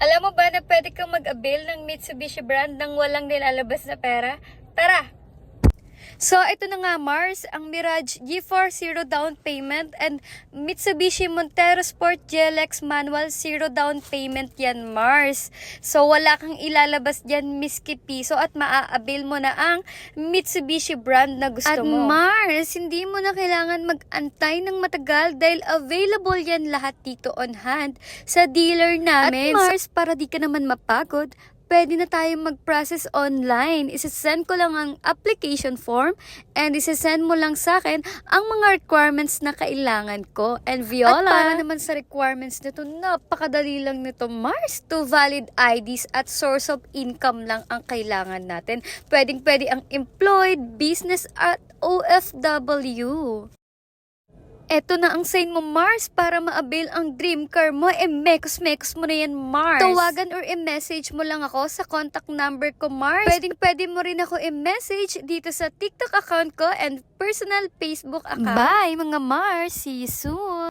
Alam mo ba na pwede kang mag-avail ng Mitsubishi brand nang walang nilalabas na pera? Tara! So, ito na nga Mars, ang Mirage G4 0 down payment and Mitsubishi Montero Sport GLX manual 0 down payment yan Mars. So, wala kang ilalabas dyan miski piso at maa-avail mo na ang Mitsubishi brand na gusto mo. At Mars, hindi mo na kailangan mag-antay ng matagal dahil available yan lahat dito on hand sa dealer namin. At Mars, para di ka naman mapagod, pwede na tayong mag-process online. Isasend ko lang ang application form and isasend mo lang sa akin ang mga requirements na kailangan ko. And Viola, at para naman sa requirements nito, napakadali lang nito Mars. 2 valid IDs at source of income lang ang kailangan natin. Pwedeng-pwede ang employed, business at OFW. Eto na ang sign mo Mars para ma-avail ang dream car mo. Mekos-mekos mo na yan Mars. Tawagan or i-message mo lang ako sa contact number ko Mars. Pwede mo rin ako i-message dito sa TikTok account ko and personal Facebook account. Bye mga Mars! See you soon!